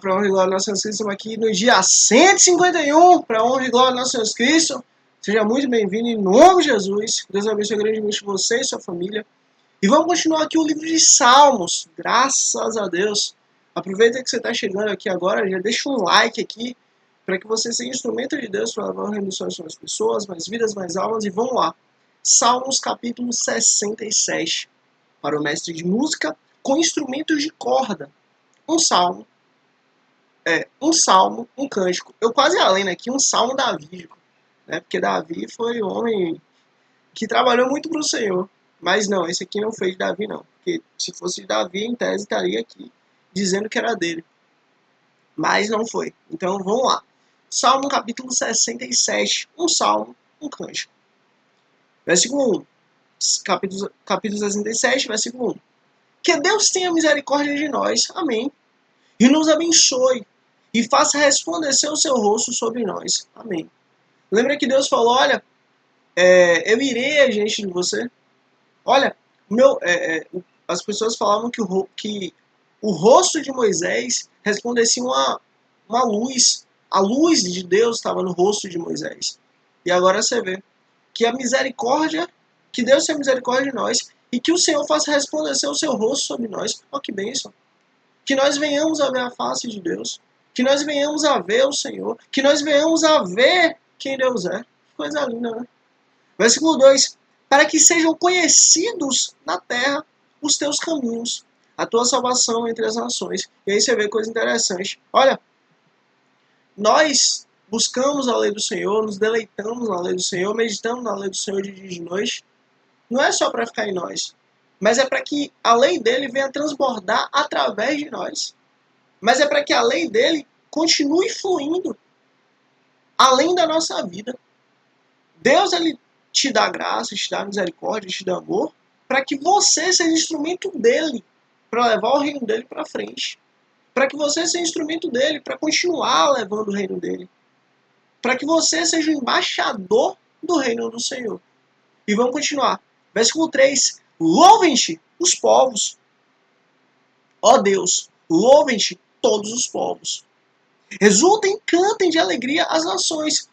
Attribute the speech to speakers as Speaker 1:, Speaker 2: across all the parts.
Speaker 1: para honra e glória do nosso Senhor Cristo. Estamos aqui no dia 151, para honra e glória do nosso Senhor Cristo. Seja muito bem-vindo em nome de Jesus. Deus abençoe grandemente você e sua família. E vamos continuar aqui o livro de Salmos. Graças a Deus. Aproveita que você está chegando aqui agora, já deixa um like aqui, para que você seja instrumento de Deus para levar remissões para as pessoas, mais vidas, mais almas. E vamos lá. Salmos capítulo 67. Para o mestre de música com instrumentos de corda. Um salmo, um cântico. Eu quase além aqui, um salmo davídico, né? Porque Davi foi um homem que trabalhou muito para o Senhor. Mas não, esse aqui não foi de Davi, não. Porque se fosse de Davi, em tese estaria aqui dizendo que era dele. Mas não foi. Então vamos lá. Salmo capítulo 67. Um salmo, um cântico. Versículo 1. Capítulo 67, versículo 1. Que Deus tenha misericórdia de nós. Amém. E nos abençoe. E faça resplandecer o seu rosto sobre nós. Amém. Lembra que Deus falou, olha, eu irei adiante de você. Olha, as pessoas falavam que o rosto de Moisés resplandecia uma luz. A luz de Deus estava no rosto de Moisés. E agora você vê que a misericórdia, que Deus tenha misericórdia de nós e que o Senhor faça resplandecer o seu rosto sobre nós. Olha que bênção. Que nós venhamos a ver a face de Deus. Que nós venhamos a ver o Senhor. Que nós venhamos a ver quem Deus é. Coisa linda, né? Versículo 2. Para que sejam conhecidos na terra os teus caminhos, a tua salvação entre as nações. E aí você vê coisa interessante. Olha, nós buscamos a lei do Senhor, nos deleitamos na lei do Senhor, meditamos na lei do Senhor de dia e de noite. Não é só para ficar em nós, mas é para que a lei dele venha transbordar através de nós. Mas é para que a lei dele continue fluindo além da nossa vida. Deus, ele te dá graça, te dá misericórdia, te dá amor, para que você seja instrumento dele, para levar o reino dele para frente. Para que você seja instrumento dele, para continuar levando o reino dele. Para que você seja o embaixador do reino do Senhor. E vamos continuar. Versículo 3. Louvem-te os povos. Ó Deus, louvem-te todos os povos. Exultem, cantem de alegria as nações,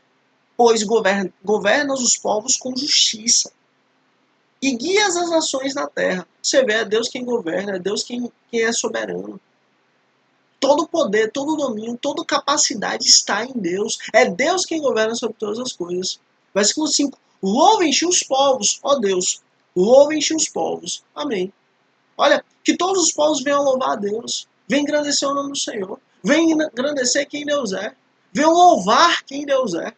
Speaker 1: pois governas os povos com justiça. E guias as nações na terra. Você vê, é Deus quem governa, é Deus quem é soberano. Todo poder, todo domínio, toda capacidade está em Deus. É Deus quem governa sobre todas as coisas. Versículo 5. Louvem-te os povos, ó Deus. Louvem-te os povos. Amém. Olha, que todos os povos venham louvar a Deus. Venham engrandecer o nome do Senhor. Venham engrandecer quem Deus é. Venham louvar quem Deus é.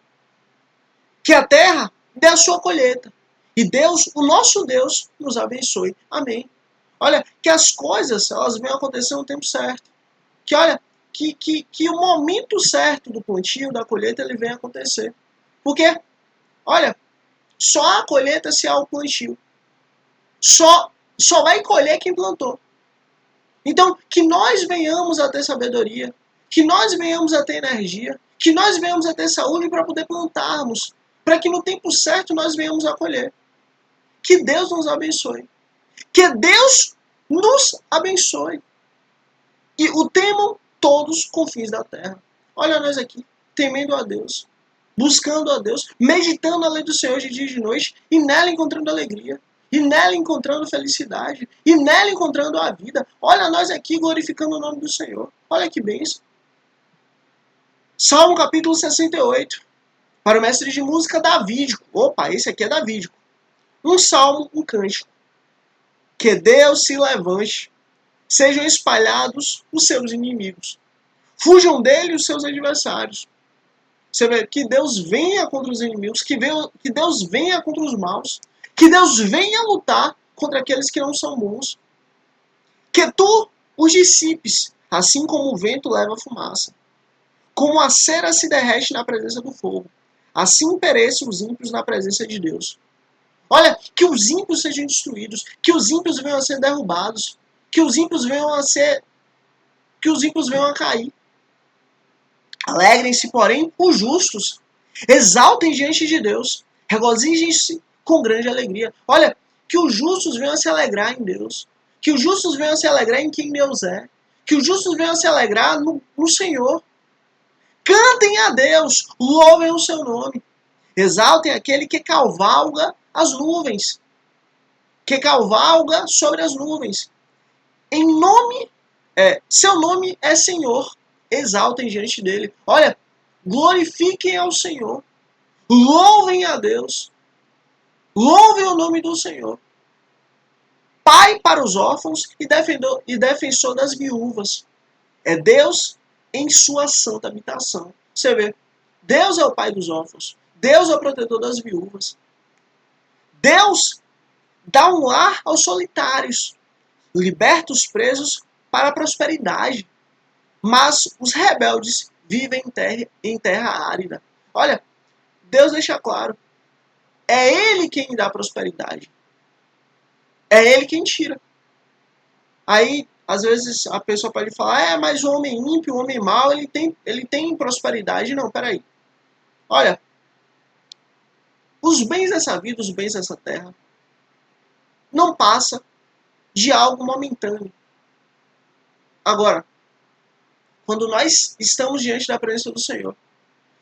Speaker 1: Que a terra dê a sua colheita. E Deus, o nosso Deus, nos abençoe. Amém. Olha, que as coisas, elas venham acontecer no tempo certo. Que olha, que o momento certo do plantio, da colheita, ele venha acontecer. Porque, olha, só há colheita se há o plantio. Só vai colher quem plantou. Então, que nós venhamos a ter sabedoria, que nós venhamos a ter energia, que nós venhamos a ter saúde para poder plantarmos, para que no tempo certo nós venhamos a colher. Que Deus nos abençoe. Que Deus nos abençoe. E o temam todos os confins da terra. Olha nós aqui, temendo a Deus, buscando a Deus, meditando a lei do Senhor de dia e de noite, e nela encontrando alegria, e nela encontrando felicidade, e nela encontrando a vida. Olha nós aqui glorificando o nome do Senhor. Olha que bênção. Salmo capítulo 68. Para o mestre de música davídico. Opa, esse aqui é davídico. Um salmo, um cântico. Que Deus se levante. Sejam espalhados os seus inimigos. Fujam dele os seus adversários. Você vê que Deus venha contra os inimigos, que Deus venha contra os maus, que Deus venha lutar contra aqueles que não são bons. Que tu os dissipes, assim como o vento leva a fumaça. Como a cera se derrete na presença do fogo, assim pereçam os ímpios na presença de Deus. Olha, que os ímpios sejam destruídos, que os ímpios venham a ser derrubados, que os ímpios venham a cair. Alegrem-se, porém, os justos. Exaltem diante de Deus. Regozijem-se com grande alegria. Olha, que os justos venham a se alegrar em Deus. Que os justos venham a se alegrar em quem Deus é. Que Que os justos venham a se alegrar no Senhor. Cantem a Deus, louvem o seu nome. Exaltem aquele que cavalga as nuvens. Que cavalga sobre as nuvens. Em nome, seu nome é Senhor. Exaltem diante dele. Olha, glorifiquem ao Senhor. Louvem a Deus. Louvem o nome do Senhor. Pai para os órfãos e defensor das viúvas. É Deus em sua santa habitação. Você vê, Deus é o pai dos órfãos. Deus é o protetor das viúvas. Deus dá um lar aos solitários. Liberta os presos para a prosperidade. Mas os rebeldes vivem em terra árida. Olha, Deus deixa claro. É Ele quem dá prosperidade. É Ele quem tira. Aí, às vezes, a pessoa pode falar, mas o homem ímpio, o homem mau, ele tem prosperidade. Não, peraí. Olha, os bens dessa vida, os bens dessa terra, não passa de algo momentâneo. Agora, quando nós estamos diante da presença do Senhor,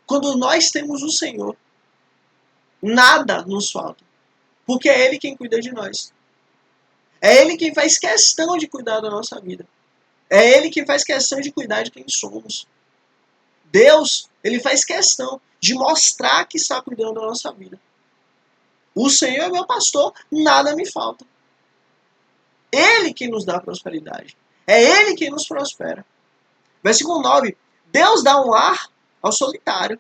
Speaker 1: quando nós temos o Senhor, nada nos falta. Porque é Ele quem cuida de nós. É Ele quem faz questão de cuidar da nossa vida. É Ele quem faz questão de cuidar de quem somos. Deus, Ele faz questão de mostrar que está cuidando da nossa vida. O Senhor é meu pastor, nada me falta. Ele que nos dá prosperidade. É Ele quem nos prospera. Versículo 9. Deus dá um lar ao solitário.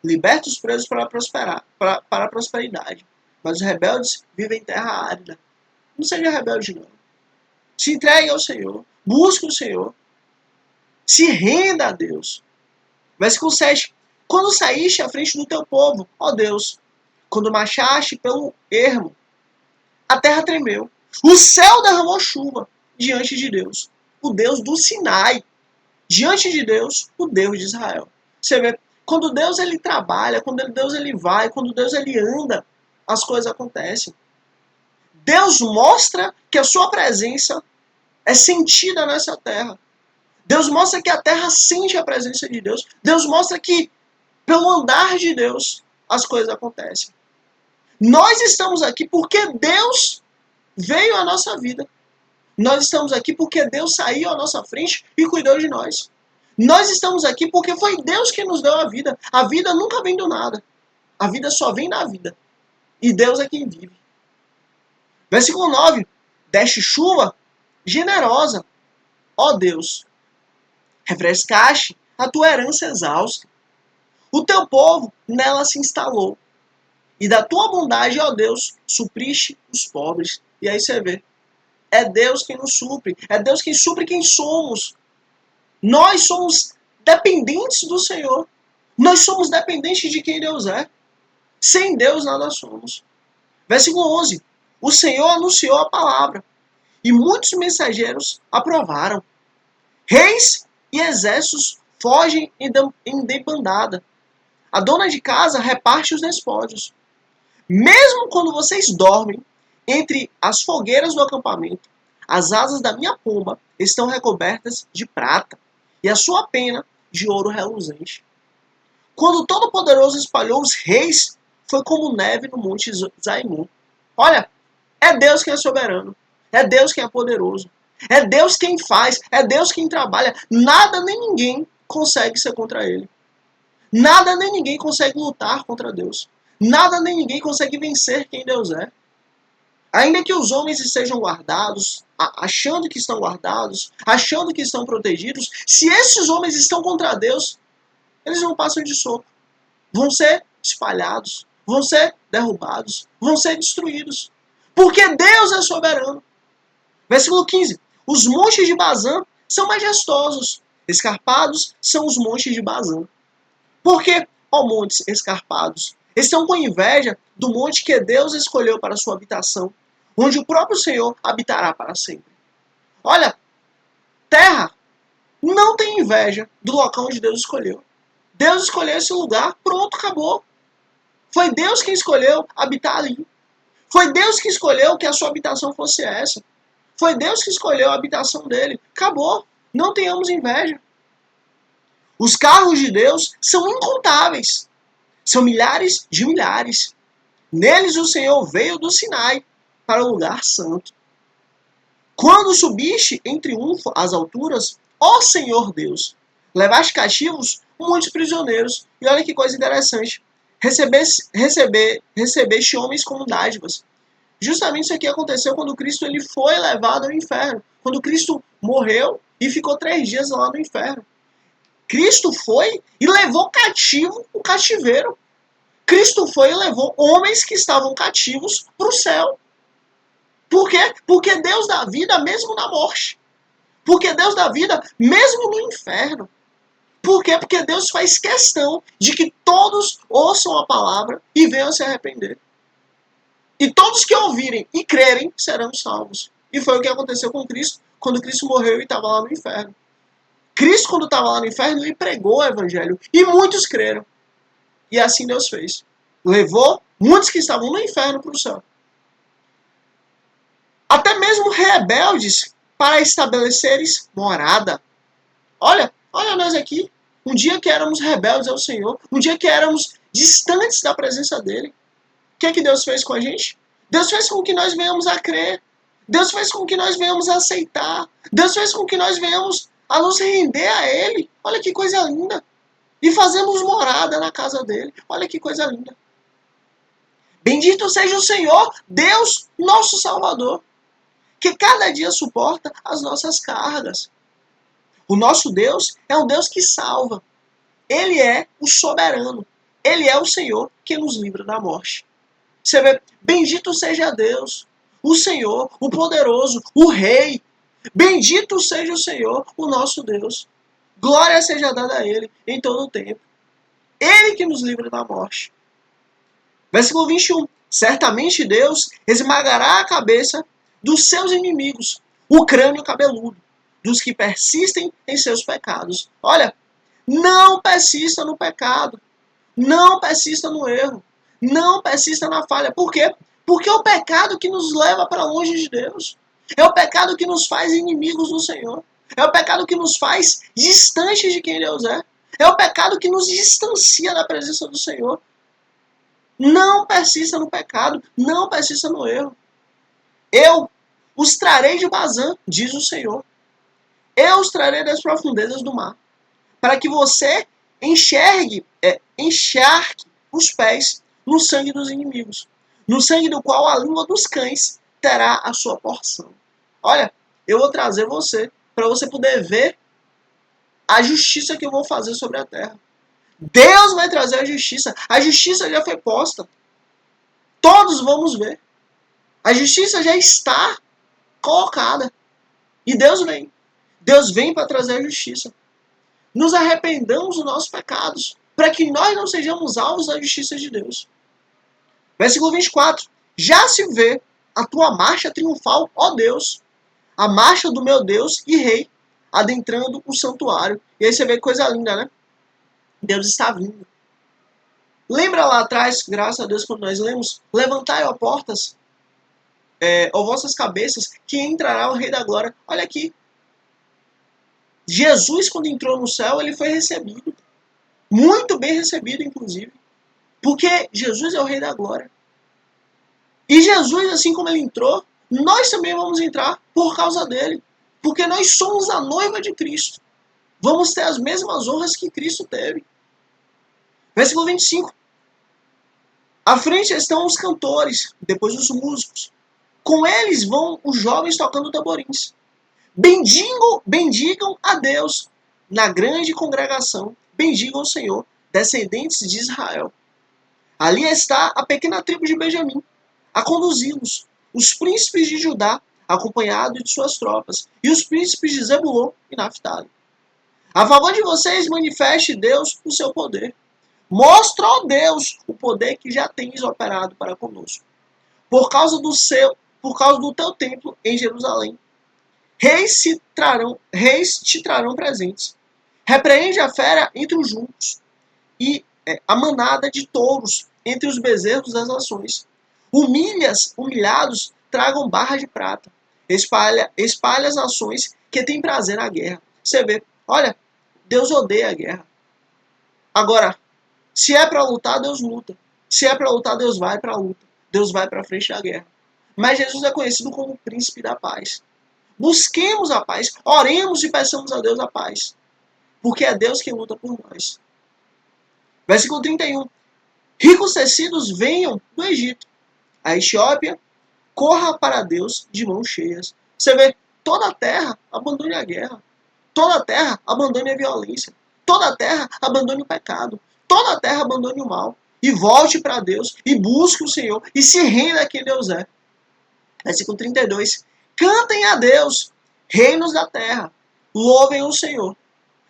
Speaker 1: Liberta os presos para a prosperidade. Mas os rebeldes vivem em terra árida. Não seja rebelde, não. Se entregue ao Senhor. Busque o Senhor. Se renda a Deus. Versículo 7. Quando saíste à frente do teu povo, ó Deus, quando marchaste pelo ermo, a terra tremeu. O céu derramou chuva diante de Deus. O Deus do Sinai. Diante de Deus, o Deus de Israel. Você vê, quando Deus ele trabalha, quando Deus ele vai, quando Deus ele anda, as coisas acontecem. Deus mostra que a sua presença é sentida nessa terra. Deus mostra que a terra sente a presença de Deus. Deus mostra que, pelo andar de Deus, as coisas acontecem. Nós estamos aqui porque Deus veio à nossa vida. Nós estamos aqui porque Deus saiu à nossa frente e cuidou de nós. Nós estamos aqui porque foi Deus que nos deu a vida. A vida nunca vem do nada. A vida só vem da vida. E Deus é quem vive. Versículo 9. Deste chuva generosa, ó Deus. Refrescaste a tua herança exausta. O teu povo nela se instalou. E da tua bondade, ó Deus, supriste os pobres. E aí você vê. É Deus quem nos supre. É Deus quem supre quem somos. Nós somos dependentes do Senhor. Nós somos dependentes de quem Deus é. Sem Deus nada somos. Versículo 11. O Senhor anunciou a palavra. E muitos mensageiros aprovaram. Reis e exércitos fogem em debandada. A dona de casa reparte os despojos. Mesmo quando vocês dormem, entre as fogueiras do acampamento, as asas da minha pomba estão recobertas de prata, e a sua pena de ouro reluzente. Quando o Todo-Poderoso espalhou os reis, foi como neve no monte Zaimun. Olha, é Deus quem é soberano, é Deus quem é poderoso, é Deus quem faz, é Deus quem trabalha. Nada nem ninguém consegue ser contra ele. Nada nem ninguém consegue lutar contra Deus. Nada nem ninguém consegue vencer quem Deus é. Ainda que os homens estejam guardados, achando que estão guardados, achando que estão protegidos, se esses homens estão contra Deus, eles não passam de soco. Vão ser espalhados, vão ser derrubados, vão ser destruídos. Porque Deus é soberano. Versículo 15. Os montes de Bazã são majestosos, escarpados são os montes de Bazã. Porque, ó montes escarpados, estão com inveja do monte que Deus escolheu para sua habitação, onde o próprio Senhor habitará para sempre. Olha, terra não tem inveja do local onde Deus escolheu. Deus escolheu esse lugar, pronto, acabou. Foi Deus quem escolheu habitar ali. Foi Deus que escolheu que a sua habitação fosse essa. Foi Deus que escolheu a habitação dele. Acabou. Não tenhamos inveja. Os carros de Deus são incontáveis. São milhares de milhares. Neles o Senhor veio do Sinai para o lugar santo. Quando subiste em triunfo às alturas, ó Senhor Deus, levaste cativos muitos prisioneiros. E olha que coisa interessante. Recebeste homens como dádivas. Justamente isso aqui aconteceu quando Cristo ele foi levado ao inferno. Quando Cristo morreu e ficou 3 dias lá no inferno. Cristo foi e levou cativo o cativeiro. Cristo foi e levou homens que estavam cativos para o céu. Por quê? Porque Deus dá vida mesmo na morte. Porque Deus dá vida mesmo no inferno. Por quê? Porque Deus faz questão de que todos ouçam a palavra e venham se arrepender. E todos que ouvirem e crerem serão salvos. E foi o que aconteceu com Cristo quando Cristo morreu e estava lá no inferno. Cristo, quando estava lá no inferno, ele pregou o evangelho. E muitos creram. E assim Deus fez. Levou muitos que estavam no inferno para o céu. Até mesmo rebeldes para estabeleceres morada. Olha nós aqui. Um dia que éramos rebeldes ao Senhor. Um dia que éramos distantes da presença dele. O que Deus fez com a gente? Deus fez com que nós venhamos a crer. Deus fez com que nós venhamos a aceitar. Deus fez com que nós venhamos a nos render a Ele. Olha que coisa linda. E fazemos morada na casa dele. Olha que coisa linda. Bendito seja o Senhor, Deus, nosso Salvador, que cada dia suporta as nossas cargas. O nosso Deus é um Deus que salva. Ele é o soberano. Ele é o Senhor que nos livra da morte. Você vê, bendito seja Deus, o Senhor, o poderoso, o Rei. Bendito seja o Senhor, o nosso Deus. Glória seja dada a Ele em todo o tempo. Ele que nos livra da morte. Versículo 21. Certamente Deus esmagará a cabeça dos seus inimigos, o crânio cabeludo, dos que persistem em seus pecados. Olha, não persista no pecado. Não persista no erro. Não persista na falha. Por quê? Porque é o pecado que nos leva para longe de Deus. É o pecado que nos faz inimigos do Senhor. É o pecado que nos faz distantes de quem Deus é. É o pecado que nos distancia da presença do Senhor. Não persista no pecado. Não persista no erro. Eu os trarei de Bazã, diz o Senhor. Eu os trarei das profundezas do mar. Para que você encharque os pés no sangue dos inimigos. No sangue do qual a língua dos cães terá a sua porção. Olha, eu vou trazer você para você poder ver a justiça que eu vou fazer sobre a terra. Deus vai trazer a justiça. A justiça já foi posta. Todos vamos ver. A justiça já está colocada. E Deus vem. Deus vem para trazer a justiça. Nos arrependamos dos nossos pecados, para que nós não sejamos alvos da justiça de Deus. Versículo 24. Já se vê a tua marcha triunfal, ó Deus, a marcha do meu Deus e Rei, adentrando o santuário. E aí você vê que coisa linda, né? Deus está vindo. Lembra lá atrás, graças a Deus, quando nós lemos, levantai, ó portas, ó vossas cabeças, que entrará o Rei da Glória. Olha aqui. Jesus, quando entrou no céu, ele foi recebido. Muito bem recebido, inclusive. Porque Jesus é o Rei da Glória. E Jesus, assim como ele entrou, nós também vamos entrar por causa dele. Porque nós somos a noiva de Cristo. Vamos ter as mesmas honras que Cristo teve. Versículo 25. À frente estão os cantores, depois os músicos. Com eles vão os jovens tocando tamborins. Bendigam a Deus na grande congregação. Bendigam o Senhor, descendentes de Israel. Ali está a pequena tribo de Benjamim, a conduzi-los. Os príncipes de Judá, acompanhados de suas tropas. E os príncipes de Zebulon e Naftali. A favor de vocês, manifeste Deus o seu poder. Mostra, ó Deus, o poder que já tens operado para conosco. Por causa do teu templo em Jerusalém. Reis te trarão presentes. Repreende a fera entre os juncos e a manada de touros entre os bezerros das nações. Humilhados tragam barra de prata. Espalha as nações que têm prazer na guerra. Você vê, olha, Deus odeia a guerra. Agora, se é para lutar, Deus luta. Se é para lutar, Deus vai para a luta. Deus vai para frente da guerra. Mas Jesus é conhecido como o príncipe da paz. Busquemos a paz, oremos e peçamos a Deus a paz. Porque é Deus quem luta por nós. Versículo 31. Ricos tecidos venham do Egito. A Etiópia corra para Deus de mãos cheias. Você vê, toda a terra abandone a guerra. Toda a terra abandone a violência. Toda a terra abandone o pecado. Toda a terra abandone o mal. E volte para Deus. E busque o Senhor. E se renda a quem Deus é. Versículo 32. Cantem a Deus, reinos da terra. Louvem o Senhor.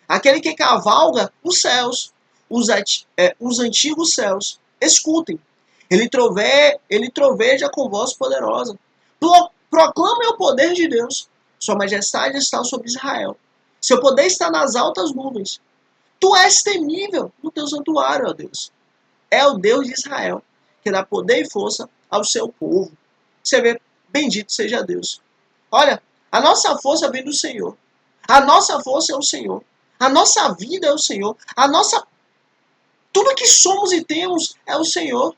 Speaker 1: Aquele que cavalga os céus. Os antigos céus. Escutem. Ele troveja com voz poderosa. Proclamem o poder de Deus. Sua majestade está sobre Israel. Seu poder está nas altas nuvens. Tu és temível no teu santuário, ó Deus. É o Deus de Israel, que dá poder e força ao seu povo. Você vê, bendito seja Deus. Olha, a nossa força vem do Senhor. A nossa força é o Senhor. A nossa vida é o Senhor. Tudo que somos e temos é o Senhor.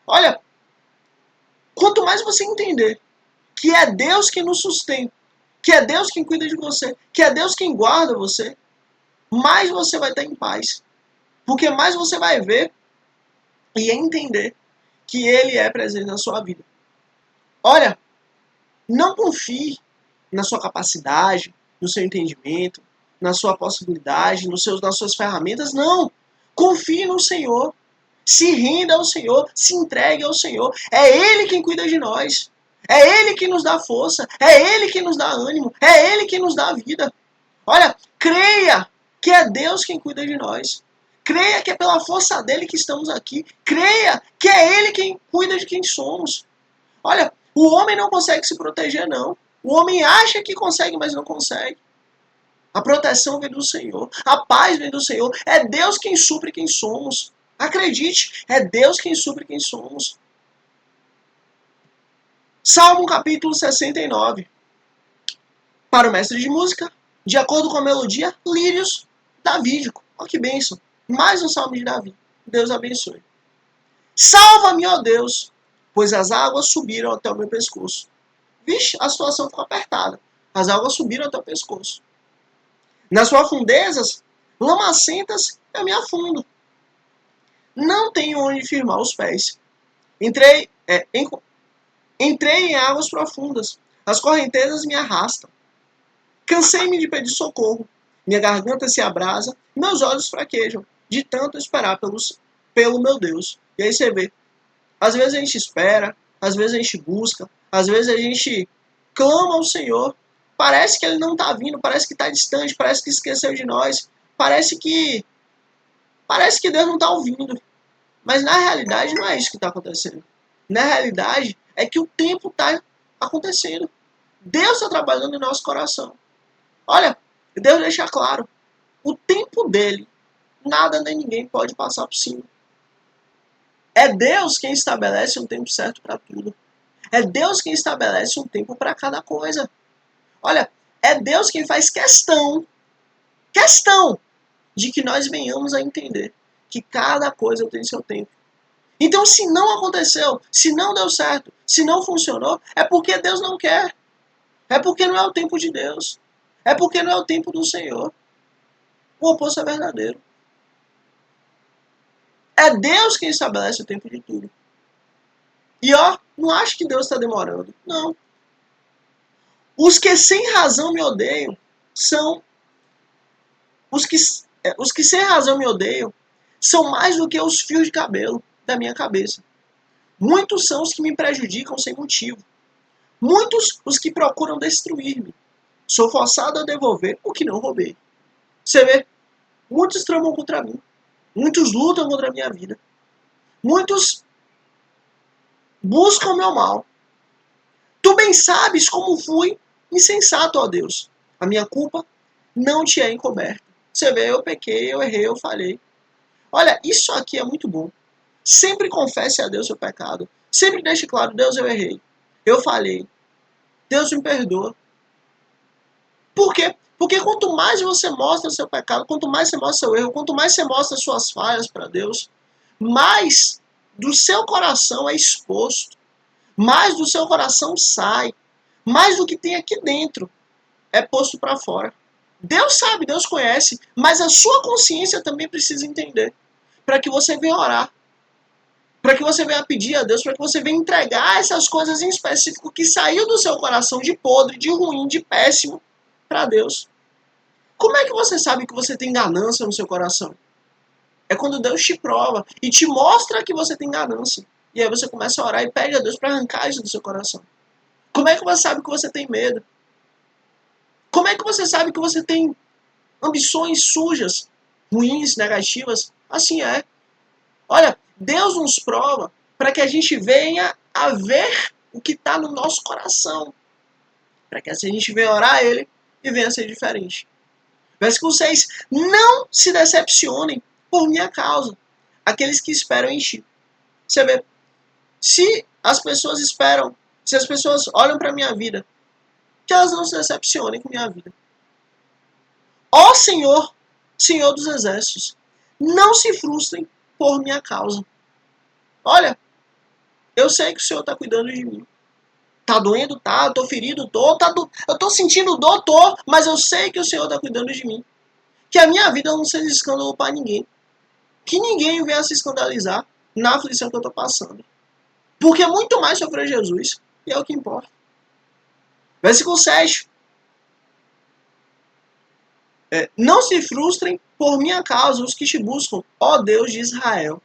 Speaker 1: Olha, quanto mais você entender que é Deus quem nos sustenta, que é Deus quem cuida de você, que é Deus quem guarda você, mais você vai estar em paz. Porque mais você vai ver e entender que Ele é presente na sua vida. Olha, não confie na sua capacidade, no seu entendimento, na sua possibilidade, nas suas ferramentas. Não! Confie no Senhor. Se renda ao Senhor, se entregue ao Senhor. É Ele quem cuida de nós. É Ele que nos dá força. É Ele que nos dá ânimo. É Ele que nos dá vida. Olha, creia que é Deus quem cuida de nós. Creia que é pela força dele que estamos aqui. Creia que é Ele quem cuida de quem somos. Olha, o homem não consegue se proteger, não. O homem acha que consegue, mas não consegue. A proteção vem do Senhor. A paz vem do Senhor. É Deus quem supre quem somos. Acredite, é Deus quem supre quem somos. Salmo capítulo 69. Para o mestre de música, de acordo com a melodia, lírios davídico. Olha que bênção. Mais um salmo de Davi. Deus abençoe. Salva-me, ó Deus, pois as águas subiram até o meu pescoço. Vixe, a situação ficou apertada. As águas subiram até o pescoço. Nas profundezas, lamacentas, eu me afundo. Não tenho onde firmar os pés. Entrei em águas profundas. As correntezas me arrastam. Cansei-me de pedir socorro. Minha garganta se abrasa, meus olhos fraquejam, de tanto esperar pelo meu Deus. E aí você vê, às vezes a gente espera, às vezes a gente busca, às vezes a gente clama ao Senhor. Parece que Ele não está vindo, parece que está distante, parece que esqueceu de nós, parece que Deus não está ouvindo. Mas na realidade não é isso que está acontecendo. Na realidade é que o tempo está acontecendo. Deus está trabalhando em nosso coração. Olha, Deus deixa claro, o tempo dele, nada nem ninguém pode passar por cima. É Deus quem estabelece um tempo certo para tudo. É Deus quem estabelece um tempo para cada coisa. Olha, é Deus quem faz questão de que nós venhamos a entender que cada coisa tem seu tempo. Então, se não aconteceu, se não deu certo, se não funcionou, é porque Deus não quer. É porque não é o tempo de Deus. É porque não é o tempo do Senhor. O oposto é verdadeiro. É Deus quem estabelece o tempo de tudo. E ó, não acho que Deus está demorando. Não. Os que sem razão me odeiam são... Os que sem razão me odeiam são mais do que os fios de cabelo da minha cabeça. Muitos são os que me prejudicam sem motivo. Muitos os que procuram destruir-me. Sou forçado a devolver o que não roubei. Você vê? Muitos tramam contra mim. Muitos lutam contra a minha vida. Muitos buscam o meu mal. Tu bem sabes como fui insensato, ó Deus. A minha culpa não te é encoberta. Você vê, eu pequei, eu errei, eu falhei. Olha, isso aqui é muito bom. Sempre confesse a Deus seu pecado. Sempre deixe claro, Deus, eu errei. Eu falhei. Deus me perdoa. Por quê? Porque quanto mais você mostra seu pecado, quanto mais você mostra seu erro, quanto mais você mostra suas falhas para Deus, mais do seu coração é exposto, mais do seu coração sai, mais do que tem aqui dentro é posto para fora. Deus sabe, Deus conhece, mas a sua consciência também precisa entender, para que você venha orar, para que você venha pedir a Deus, para que você venha entregar essas coisas em específico que saiu do seu coração de podre, de ruim, de péssimo, para Deus. Como é que você sabe que você tem ganância no seu coração? É quando Deus te prova e te mostra que você tem ganância. E aí você começa a orar e pede a Deus para arrancar isso do seu coração. Como é que você sabe que você tem medo? Como é que você sabe que você tem ambições sujas, ruins, negativas? Assim é. Olha, Deus nos prova para que a gente venha a ver o que está no nosso coração. Para que assim a gente venha orar a Ele e venha a ser diferente. Versículo 6. Não se decepcionem por minha causa, aqueles que esperam em ti. Você vê, se as pessoas esperam, se as pessoas olham para a minha vida, que elas não se decepcionem com a minha vida. Ó Senhor, Senhor dos exércitos, não se frustrem por minha causa. Olha, eu sei que o Senhor está cuidando de mim. Tá doendo? Tá. Eu tô ferido? Tô. Eu tô sentindo dor? Tô. Mas eu sei que o Senhor está cuidando de mim. Que a minha vida não seja escândalo para ninguém. Que ninguém venha se escandalizar na aflição que eu tô passando. Porque muito mais sofreu Jesus. E é o que importa. Versículo 7. Não se frustrem por minha causa os que te buscam, ó Deus de Israel.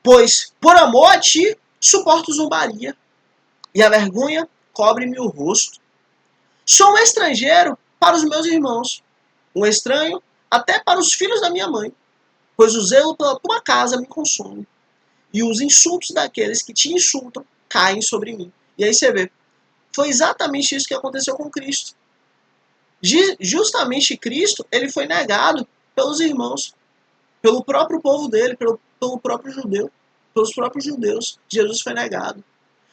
Speaker 1: Pois, por amor a ti, suporto zombaria, e a vergonha cobre-me o rosto. Sou um estrangeiro para os meus irmãos, um estranho até para os filhos da minha mãe, pois o zelo pela tua casa me consome, e os insultos daqueles que te insultam caem sobre mim. E aí você vê, foi exatamente isso que aconteceu com Cristo. Justamente Cristo, ele foi negado pelos irmãos, pelo próprio povo dele, pelo próprio judeu, pelos próprios judeus. Jesus foi negado.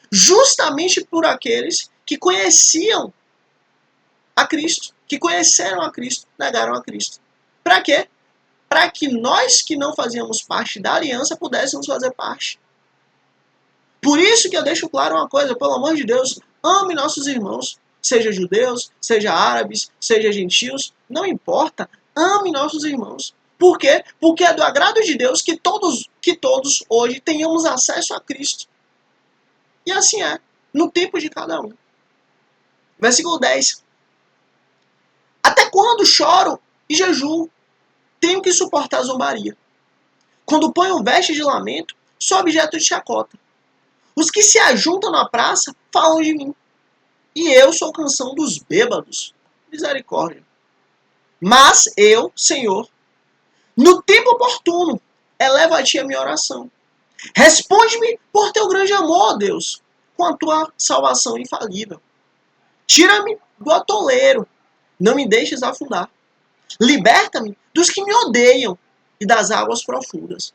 Speaker 1: Justamente por aqueles que conheciam a Cristo, que conheceram a Cristo, negaram a Cristo. Para quê? Para que nós que não fazíamos parte da aliança pudéssemos fazer parte. Por isso que eu deixo claro uma coisa, pelo amor de Deus, ame nossos irmãos, seja judeus, seja árabes, seja gentios, não importa, ame nossos irmãos. Por quê? Porque é do agrado de Deus que todos hoje tenhamos acesso a Cristo. E assim é, no tempo de cada um. Versículo 10. Até quando choro e jejuo? Tenho que suportar a zombaria. Quando ponho veste de lamento, sou objeto de chacota. Os que se ajuntam na praça falam de mim. E eu sou canção dos bêbados. Misericórdia. Mas eu, Senhor, no tempo oportuno, elevo a ti a minha oração. Responde-me por teu grande amor, Deus, com a tua salvação infalível. Tira-me do atoleiro, não me deixes afundar. Liberta-me dos que me odeiam e das águas profundas.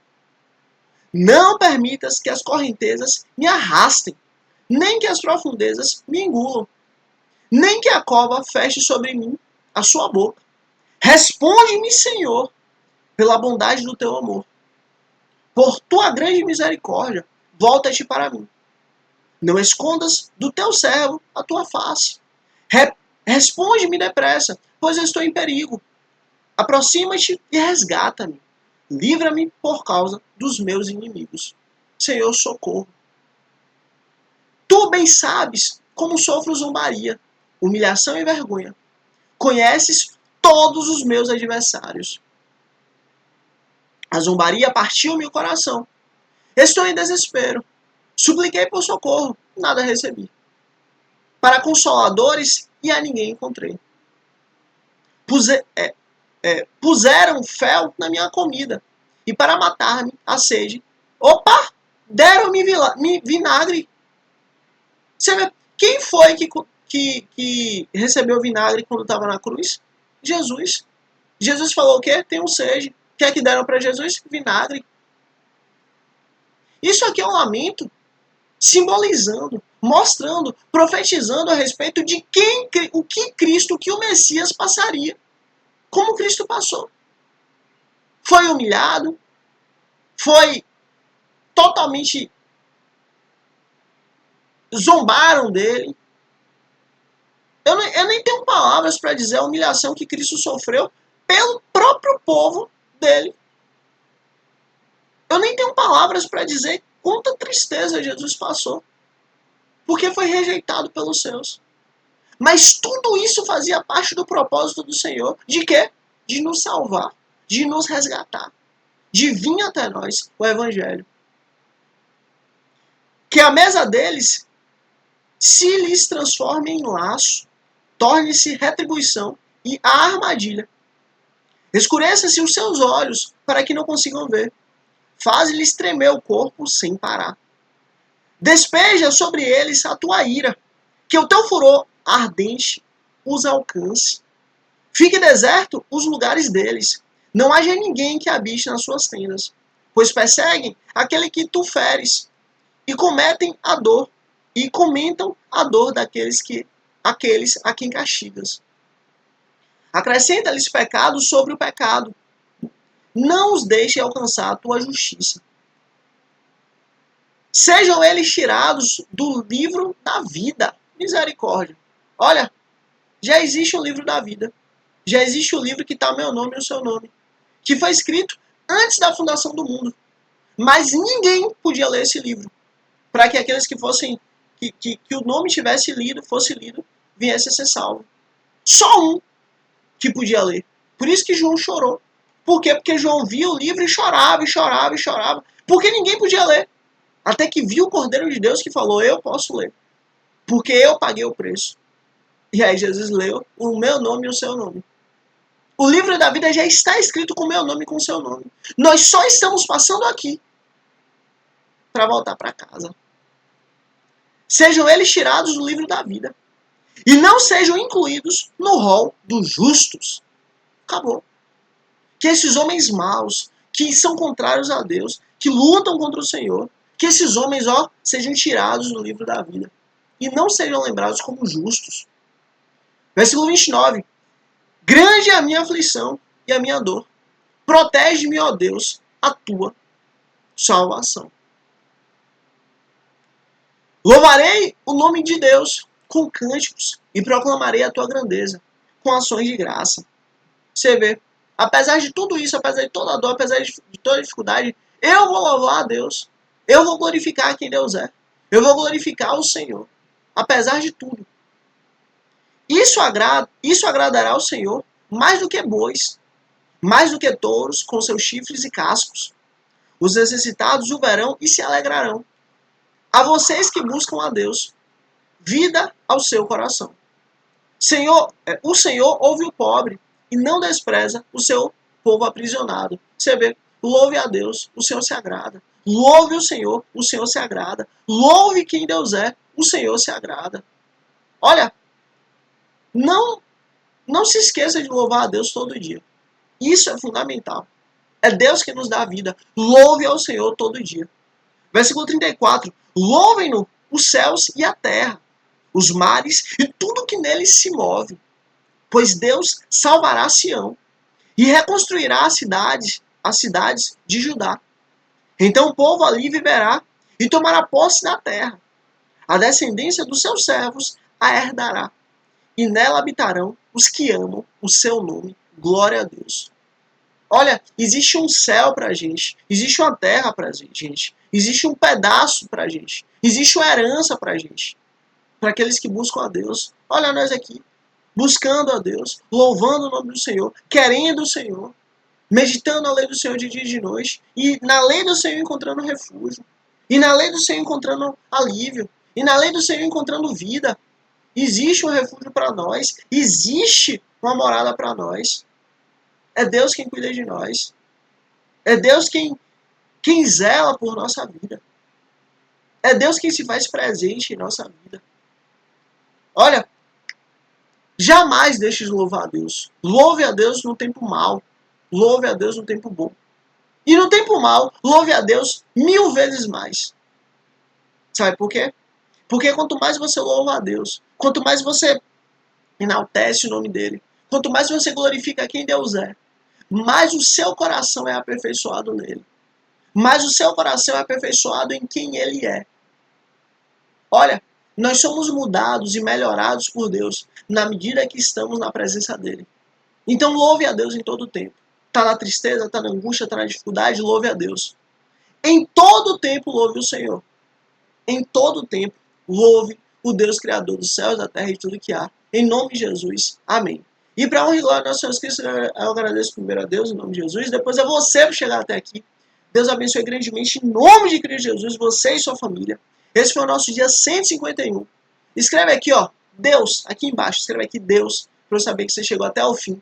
Speaker 1: Não permitas que as correntezas me arrastem, nem que as profundezas me engulam, nem que a cova feche sobre mim a sua boca. Responde-me, Senhor, pela bondade do teu amor. Por tua grande misericórdia, volta-te para mim. Não escondas do teu servo a tua face. Responde-me depressa, pois eu estou em perigo. Aproxima-te e resgata-me. Livra-me por causa dos meus inimigos. Senhor, socorro. Tu bem sabes como sofro zombaria, humilhação e vergonha. Conheces todos os meus adversários. A zombaria partiu meu coração. Estou em desespero. Supliquei por socorro, nada recebi. Para consoladores e a ninguém encontrei. Puseram fel na minha comida, e para matar-me a sede, deram-me vinagre. Você vê, quem foi que recebeu vinagre quando estava na cruz? Jesus. Jesus falou o quê? Tenho sede. O que é que deram para Jesus? Vinagre. Isso aqui é um lamento simbolizando mostrando, profetizando a respeito de o que Cristo, o que o Messias passaria. Como Cristo passou. Foi humilhado, foi totalmente... zombaram dele. Eu nem tenho palavras para dizer a humilhação que Cristo sofreu pelo próprio povo dele. Eu nem tenho palavras para dizer quanta tristeza Jesus passou. Porque foi rejeitado pelos seus. Mas tudo isso fazia parte do propósito do Senhor. De quê? De nos salvar. De nos resgatar. De vir até nós o Evangelho. Que a mesa deles se lhes transforme em laço, torne-se retribuição e a armadilha. Escureça-se os seus olhos para que não consigam ver. Faz-lhes tremer o corpo sem parar. Despeja sobre eles a tua ira, que o teu furor ardente os alcance. Fique deserto os lugares deles. Não haja ninguém que habite nas suas tendas, pois perseguem aquele que tu feres e cometem a dor e comentam a dor daqueles aqueles a quem castigas. Acrescenta-lhes pecado sobre o pecado. Não os deixe alcançar a tua justiça. Sejam eles tirados do livro da vida. Misericórdia. Olha, já existe um livro da vida. Já existe o livro que está meu nome e o seu nome. Que foi escrito antes da fundação do mundo. Mas ninguém podia ler esse livro. Para que aqueles que fossem... Que o nome tivesse lido, fosse lido, viesse a ser salvo. Só um que podia ler. Por isso que João chorou. Por quê? Porque João via o livro e chorava, e chorava, e chorava. Porque ninguém podia ler. Até que viu o Cordeiro de Deus que falou, eu posso ler. Porque eu paguei o preço. E aí Jesus leu o meu nome e o seu nome. O livro da vida já está escrito com o meu nome e com o seu nome. Nós só estamos passando aqui para voltar para casa. Sejam eles tirados do livro da vida. E não sejam incluídos no rol dos justos. Acabou. Que esses homens maus, que são contrários a Deus, que lutam contra o Senhor, que esses homens, sejam tirados do livro da vida. E não sejam lembrados como justos. Versículo 29. Grande é a minha aflição e a minha dor. Protege-me, ó Deus, a tua salvação. Louvarei o nome de Deus com cânticos e proclamarei a tua grandeza com ações de graça. Você vê, apesar de tudo isso, apesar de toda a dor, apesar de toda a dificuldade, eu vou louvar a Deus. Eu vou glorificar quem Deus é. Eu vou glorificar o Senhor. Apesar de tudo. Isso agradará ao Senhor mais do que bois, mais do que touros com seus chifres e cascos. Os necessitados o verão e se alegrarão. A vocês que buscam a Deus, vida ao seu coração. O Senhor ouve o pobre e não despreza o seu povo aprisionado. Você vê, louve a Deus, o Senhor se agrada. Louve o Senhor se agrada. Louve quem Deus é, o Senhor se agrada. Olha, não se esqueça de louvar a Deus todo dia. Isso é fundamental. É Deus que nos dá a vida. Louve ao Senhor todo dia. Versículo 34. Louvem-no os céus e a terra, os mares e tudo que neles se move. Pois Deus salvará Sião e reconstruirá as cidades de Judá. Então o povo ali viverá e tomará posse da terra. A descendência dos seus servos a herdará. E nela habitarão os que amam o seu nome. Glória a Deus. Olha, existe um céu pra gente. Existe uma terra pra gente. Existe um pedaço pra gente. Existe uma herança pra gente. Para aqueles que buscam a Deus. Olha nós aqui. Buscando a Deus. Louvando o nome do Senhor. Querendo o Senhor. Meditando a lei do Senhor de dia e de noite. E na lei do Senhor encontrando refúgio. E na lei do Senhor encontrando alívio. E na lei do Senhor encontrando vida. Existe um refúgio para nós. Existe uma morada para nós. É Deus quem cuida de nós. É Deus quem zela por nossa vida. É Deus quem se faz presente em nossa vida. Olha, jamais deixe de louvar a Deus. Louve a Deus no tempo mau. Louve a Deus no tempo bom. E no tempo mau, louve a Deus 1000 vezes mais. Sabe por quê? Porque quanto mais você louva a Deus, quanto mais você enaltece o nome dele, quanto mais você glorifica quem Deus é, mais o seu coração é aperfeiçoado nele. Mais o seu coração é aperfeiçoado em quem ele é. Olha, nós somos mudados e melhorados por Deus na medida que estamos na presença dele. Então louve a Deus em todo o tempo. Está na tristeza, está na angústia, está na dificuldade, louve a Deus. Em todo o tempo louve o Senhor. Em todo o tempo louve o Deus Criador dos céus, da terra e tudo que há. Em nome de Jesus. Amém. E para honra e glória do nosso Senhor Cristo, eu agradeço primeiro a Deus, em nome de Jesus. Depois a você por chegar até aqui. Deus abençoe grandemente em nome de Cristo Jesus, você e sua família. Esse foi o nosso dia 151. Escreve aqui, ó, Deus, aqui embaixo. Escreve aqui Deus, para eu saber que você chegou até o fim.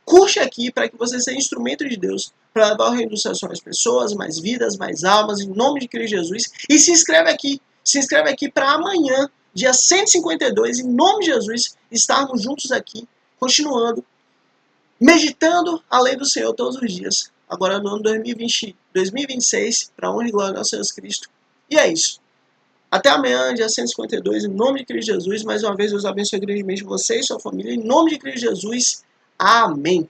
Speaker 1: Curte aqui para que você seja instrumento de Deus para levar o reino dos céus para mais pessoas, mais vidas, mais almas, em nome de Cristo Jesus. E se inscreve aqui. Se inscreve aqui para amanhã, dia 152, em nome de Jesus, estarmos juntos aqui, continuando, meditando a lei do Senhor todos os dias. Agora no ano 2026, para honra e glória do nosso Jesus Cristo. E é isso. Até amanhã, dia 152, em nome de Cristo Jesus. Mais uma vez, Deus abençoe grandemente você e sua família. Em nome de Cristo Jesus. Amém.